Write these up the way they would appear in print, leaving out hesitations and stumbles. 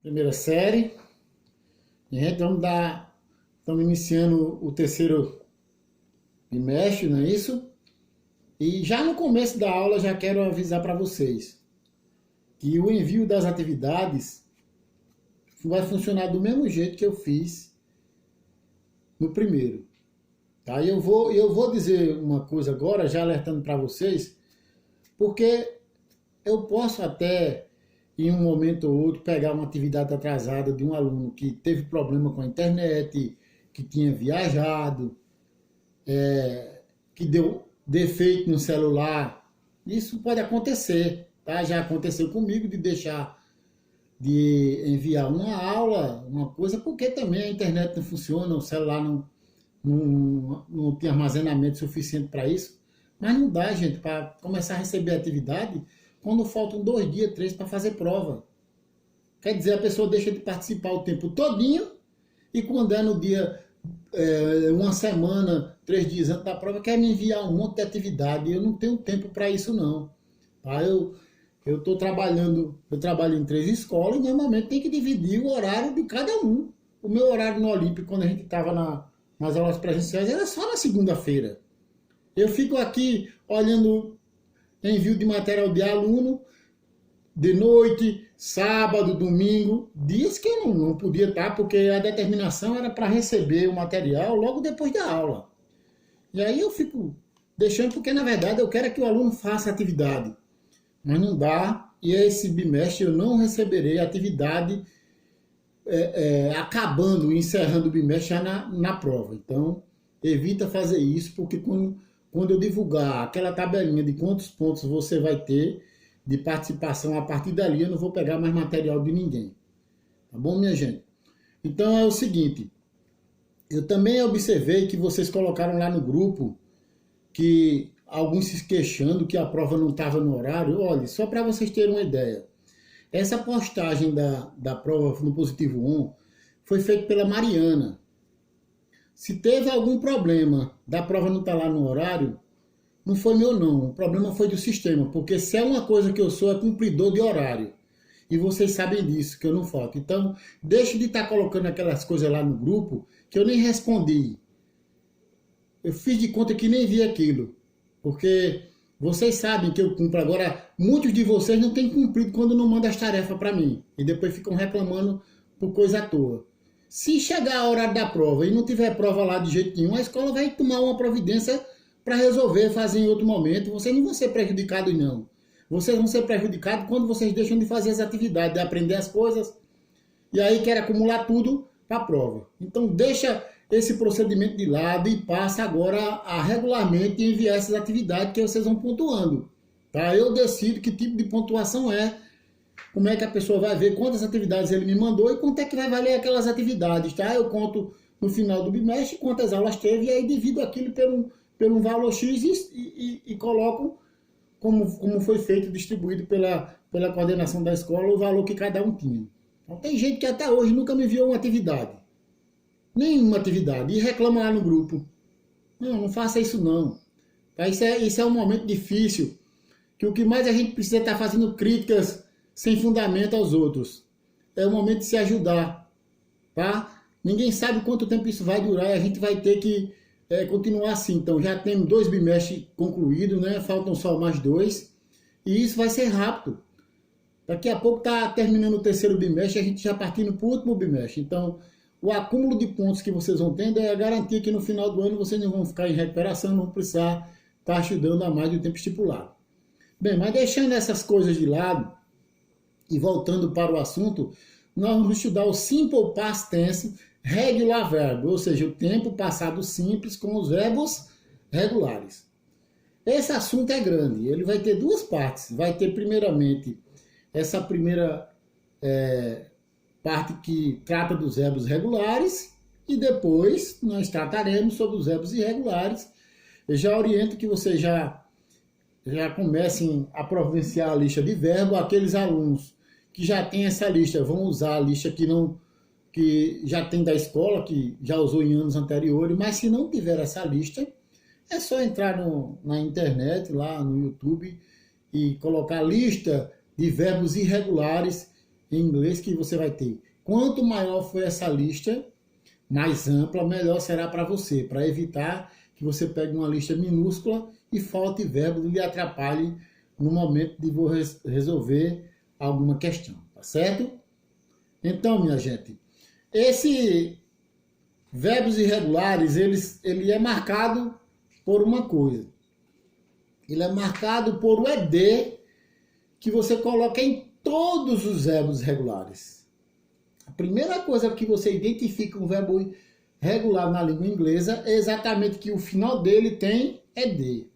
primeira série. Gente, estamos iniciando o terceiro bimestre, não é isso? E já no começo da aula já quero avisar para vocês que o envio das atividades vai funcionar do mesmo jeito que eu fiz no primeiro. Tá? Eu vou dizer uma coisa agora, já alertando para vocês, porque eu posso até, em um momento ou outro, pegar uma atividade atrasada de um aluno que teve problema com a internet, que tinha viajado, que deu defeito no celular. Isso pode acontecer, tá? Já aconteceu comigo de enviar uma aula, uma coisa, porque também a internet não funciona, o celular não tem armazenamento suficiente para isso. Mas não dá, gente, para começar a receber atividade quando faltam 2 dias, 3 para fazer prova. Quer dizer, a pessoa deixa de participar o tempo todinho e quando é no dia, uma semana, 3 dias antes da prova, quer me enviar um monte de atividade. Eu não tenho tempo para isso, não. Tá? Eu estou trabalhando, eu trabalho em 3 escolas e normalmente tem que dividir o horário de cada um. O meu horário no Olímpico, quando a gente estava nas aulas presenciais, era só na segunda-feira. Eu fico aqui olhando envio de material de aluno de noite, sábado, domingo, dias que eu não podia estar, porque a determinação era para receber o material logo depois da aula. E aí eu fico deixando, porque na verdade eu quero que o aluno faça atividade. Mas não dá, e esse bimestre eu não receberei atividade acabando, encerrando o bimestre já na prova. Então, evita fazer isso, porque quando eu divulgar aquela tabelinha de quantos pontos você vai ter de participação, a partir dali eu não vou pegar mais material de ninguém. Tá bom, minha gente? Então é o seguinte, eu também observei que vocês colocaram lá no grupo que alguns se queixando que a prova não estava no horário. Olha, só para vocês terem uma ideia, essa postagem da prova no Positivo 1 foi feita pela Mariana. Se teve algum problema da prova não estar lá no horário, não foi meu não, o problema foi do sistema, porque se é uma coisa que eu sou, é cumpridor de horário. E vocês sabem disso, que eu não falto. Então, deixe de estar colocando aquelas coisas lá no grupo, que eu nem respondi. Eu fiz de conta que nem vi aquilo, porque vocês sabem que eu cumpro. Agora, muitos de vocês não têm cumprido quando não mandam as tarefas para mim, e depois ficam reclamando por coisa à toa. Se chegar a hora da prova e não tiver prova lá de jeito nenhum, a escola vai tomar uma providência para resolver, fazer em outro momento. Vocês não vão ser prejudicados, não. Vocês vão ser prejudicados quando vocês deixam de fazer as atividades, de aprender as coisas, e aí querem acumular tudo para a prova. Então, deixa esse procedimento de lado e passa agora a regularmente enviar essas atividades que vocês vão pontuando. Tá? Eu decido que tipo de pontuação é, como é que a pessoa vai ver quantas atividades ele me mandou e quanto é que vai valer aquelas atividades, tá? Eu conto no final do bimestre quantas aulas teve e aí divido aquilo pelo um valor X e coloco como foi feito, distribuído pela coordenação da escola, o valor que cada um tinha. Então, tem gente que até hoje nunca me enviou uma atividade. Nenhuma atividade. E reclama lá no grupo. Não faça isso não. Tá? Isso é um momento difícil, que o que mais a gente precisa é estar fazendo críticas sem fundamento aos outros. É o momento de se ajudar, tá? Ninguém sabe quanto tempo isso vai durar e a gente vai ter que continuar assim. Então, já temos 2 bimestres concluídos, né? Faltam só mais 2 e isso vai ser rápido. Daqui a pouco está terminando o terceiro bimestre e a gente já partindo para o último bimestre. Então, o acúmulo de pontos que vocês vão tendo é a garantia que no final do ano vocês não vão ficar em recuperação, não vão precisar estar estudando a mais do tempo estipulado. Bem, mas deixando essas coisas de lado, e voltando para o assunto, nós vamos estudar o Simple Past Tense Regular Verb, ou seja, o tempo passado simples com os verbos regulares. Esse assunto é grande, ele vai ter 2 partes. Vai ter primeiramente essa primeira parte que trata dos verbos regulares e depois nós trataremos sobre os verbos irregulares. Eu já oriento que vocês já comecem a providenciar a lista de verbo. Aqueles alunos que já tem essa lista vão usar a lista que já tem da escola, que já usou em anos anteriores, mas se não tiver essa lista, é só entrar na internet, lá no YouTube, e colocar a lista de verbos irregulares em inglês que você vai ter. Quanto maior for essa lista, mais ampla, melhor será para você, para evitar que você pegue uma lista minúscula e falte verbo e lhe atrapalhe no momento de resolver alguma questão, tá certo? Então, minha gente, esse verbos irregulares, ele é marcado por uma coisa. Ele é marcado por o ED que você coloca em todos os verbos regulares. A primeira coisa que você identifica um verbo regular na língua inglesa é exatamente que o final dele tem ED.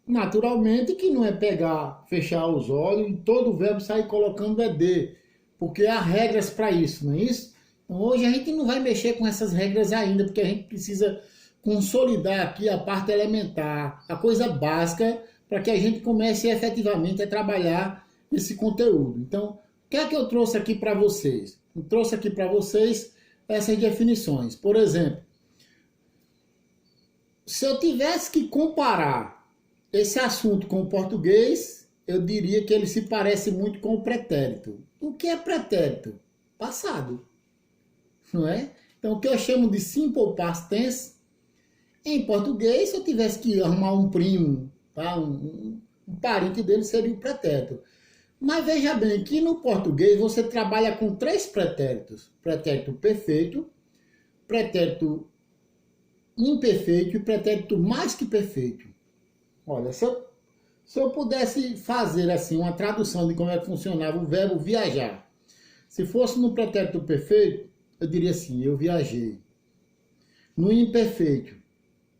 Naturalmente que não é pegar, fechar os olhos e todo verbo sair colocando ED, porque há regras para isso, não é isso? Então hoje a gente não vai mexer com essas regras ainda, porque a gente precisa consolidar aqui a parte elementar, a coisa básica, para que a gente comece efetivamente a trabalhar esse conteúdo. Então, o que é que eu trouxe aqui para vocês? Eu trouxe aqui para vocês essas definições. Por exemplo, se eu tivesse que comparar esse assunto com o português, eu diria que ele se parece muito com o pretérito. O que é pretérito? Passado, não é? Então, o que eu chamo de simple past tense, em português, se eu tivesse que arrumar um primo, tá? um parente dele, seria o pretérito. Mas veja bem que no português você trabalha com 3 pretéritos. Pretérito perfeito, pretérito imperfeito e pretérito mais que perfeito. Olha, se eu pudesse fazer assim uma tradução de como é que funcionava o verbo viajar. Se fosse no pretérito perfeito, eu diria assim, eu viajei. No imperfeito,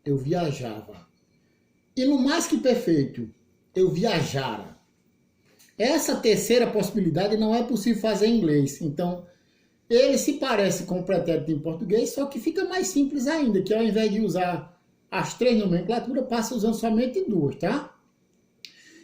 eu viajava. E no mais que perfeito, eu viajara. Essa terceira possibilidade não é possível fazer em inglês. Então, ele se parece com o pretérito em português, só que fica mais simples ainda, que ao invés de usar as 3 nomenclaturas, passa usando somente 2, tá?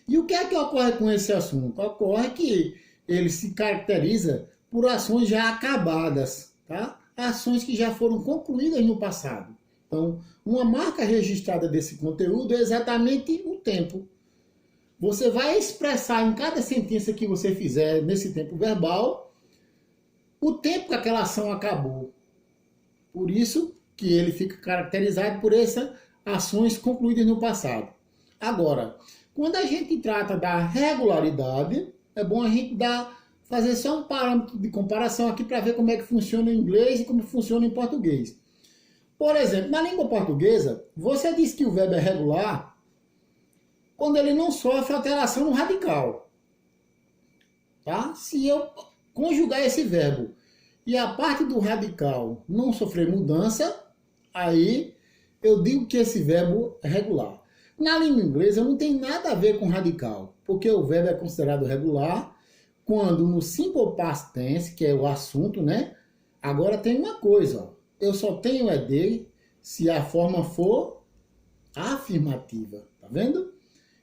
E o que é que ocorre com esse assunto? Ocorre que ele se caracteriza por ações já acabadas, tá? Ações que já foram concluídas no passado. Então, uma marca registrada desse conteúdo é exatamente o tempo. Você vai expressar em cada sentença que você fizer nesse tempo verbal o tempo que aquela ação acabou. Por isso que ele fica caracterizado por essas ações concluídas no passado. Agora, quando a gente trata da regularidade, é bom a gente fazer só um parâmetro de comparação aqui para ver como é que funciona em inglês e como funciona em português. Por exemplo, na língua portuguesa, você diz que o verbo é regular quando ele não sofre alteração no radical. Tá? Se eu conjugar esse verbo e a parte do radical não sofrer mudança, aí eu digo que esse verbo é regular. Na língua inglesa não tem nada a ver com radical, porque o verbo é considerado regular quando no simple past tense, que é o assunto, né? Agora tem uma coisa, ó, eu só tenho ED se a forma for afirmativa, tá vendo?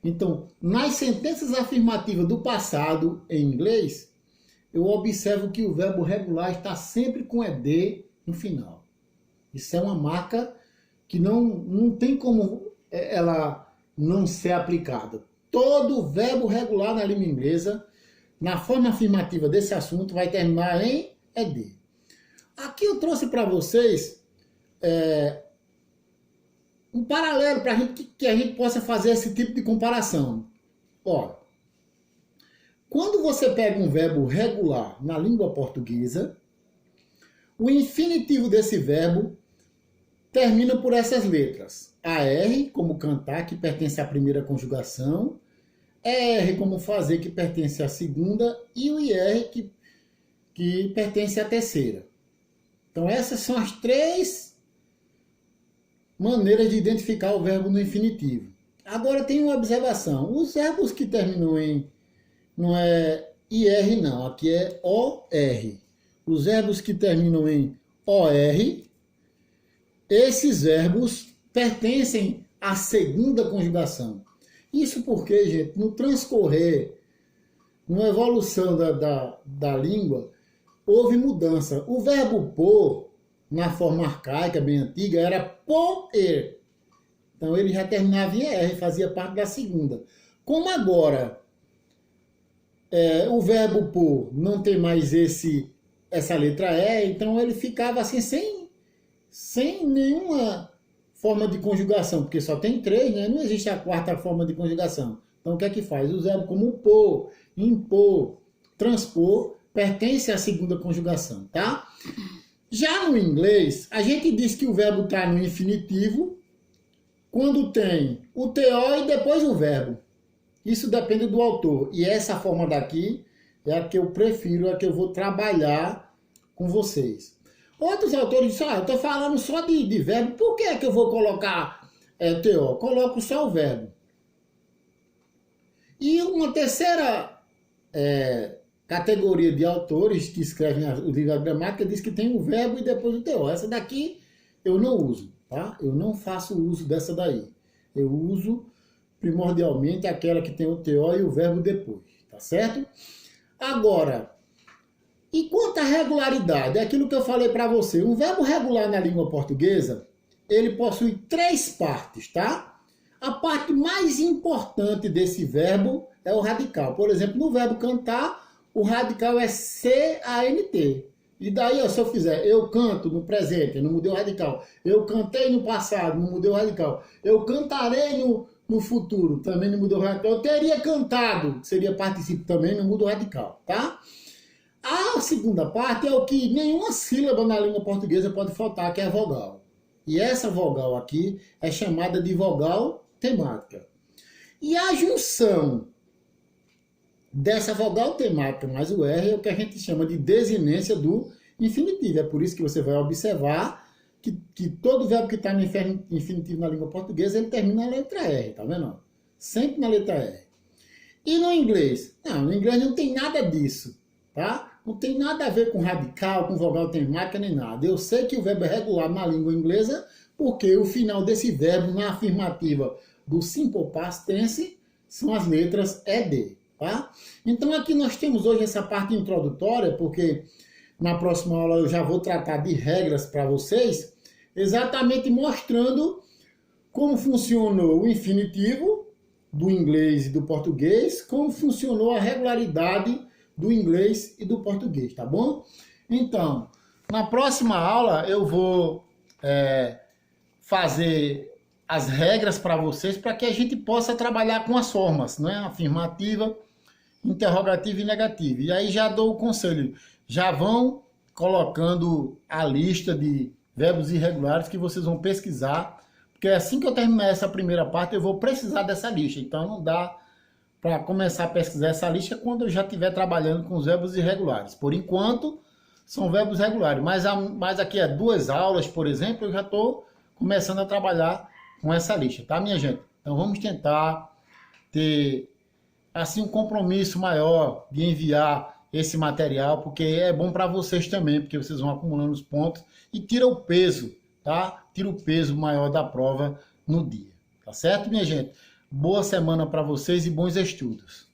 Então, nas sentenças afirmativas do passado em inglês, eu observo que o verbo regular está sempre com ED no final. Isso é uma marca que não tem como ela não ser aplicada. Todo verbo regular na língua inglesa, na forma afirmativa desse assunto, vai terminar em ED. Aqui eu trouxe para vocês um paralelo para que a gente possa fazer esse tipo de comparação. Ó, quando você pega um verbo regular na língua portuguesa, o infinitivo desse verbo termina por essas letras. A R, como cantar, que pertence à primeira conjugação. R, como fazer, que pertence à segunda. E o IR, que pertence à terceira. Então, essas são as 3 maneiras de identificar o verbo no infinitivo. Agora, tem uma observação. Os verbos que terminam em... Não é IR, não. Aqui é OR. Os verbos que terminam em OR, esses verbos pertencem à segunda conjugação. Isso porque, gente, no transcorrer, na evolução da língua, houve mudança. O verbo pôr, na forma arcaica, bem antiga, era pôr. Então ele já terminava em R, fazia parte da segunda. Como agora o verbo pôr não tem mais essa letra E, então ele ficava assim sem nenhuma forma de conjugação, porque só tem três, né? Não existe a quarta forma de conjugação. Então o que é que faz? Os verbos como pôr, impor, transpor, pertence à segunda conjugação, tá? Já no inglês, a gente diz que o verbo está no infinitivo quando tem o TO e depois o verbo. Isso depende do autor. E essa forma daqui é a que eu prefiro, é a que eu vou trabalhar com vocês. Outros autores dizem, eu estou falando só de verbo, por que é que eu vou colocar TO? Coloco só o verbo. E uma terceira categoria de autores que escrevem o livro de gramática diz que tem o verbo e depois o TO. Essa daqui eu não uso, tá? Eu não faço uso dessa daí. Eu uso primordialmente aquela que tem o TO e o verbo depois, tá certo? Agora, e quanto à regularidade? É aquilo que eu falei para você. Um verbo regular na língua portuguesa, ele possui três partes, tá? A parte mais importante desse verbo é o radical. Por exemplo, no verbo cantar, o radical é C-A-N-T. E daí, se eu fizer eu canto no presente, não mudei o radical. Eu cantei no passado, não mudei o radical. Eu cantarei no futuro, também não mudou o radical. Eu teria cantado, seria participio, também não muda o radical, tá? A segunda parte é o que nenhuma sílaba na língua portuguesa pode faltar, que é a vogal. E essa vogal aqui é chamada de vogal temática. E a junção dessa vogal temática mais o R é o que a gente chama de desinência do infinitivo. É por isso que você vai observar que todo verbo que está no infinitivo na língua portuguesa, ele termina na letra R, tá vendo? Sempre na letra R. E no inglês? Não, no inglês não tem nada disso, tá? Não tem nada a ver com radical, com vogal temática, nem nada. Eu sei que o verbo é regular na língua inglesa, porque o final desse verbo na afirmativa do simple past tense são as letras ED, tá? Então aqui nós temos hoje essa parte introdutória, porque na próxima aula eu já vou tratar de regras para vocês, exatamente mostrando como funcionou o infinitivo do inglês e do português, como funcionou a regularidade do inglês e do português, tá bom? Então, na próxima aula eu vou fazer as regras para vocês, para que a gente possa trabalhar com as formas, né? Afirmativa, interrogativa e negativa. E aí já dou o conselho, já vão colocando a lista de verbos irregulares que vocês vão pesquisar, porque assim que eu terminar essa primeira parte eu vou precisar dessa lista, então não dá para começar a pesquisar essa lista quando eu já estiver trabalhando com os verbos irregulares. Por enquanto, são verbos regulares, mas aqui a 2 aulas, por exemplo, eu já estou começando a trabalhar com essa lista, tá, minha gente? Então vamos tentar ter assim um compromisso maior de enviar esse material, porque é bom para vocês também, porque vocês vão acumulando os pontos e tira o peso, tá? Tira o peso maior da prova no dia, tá certo, minha gente? Boa semana para vocês e bons estudos.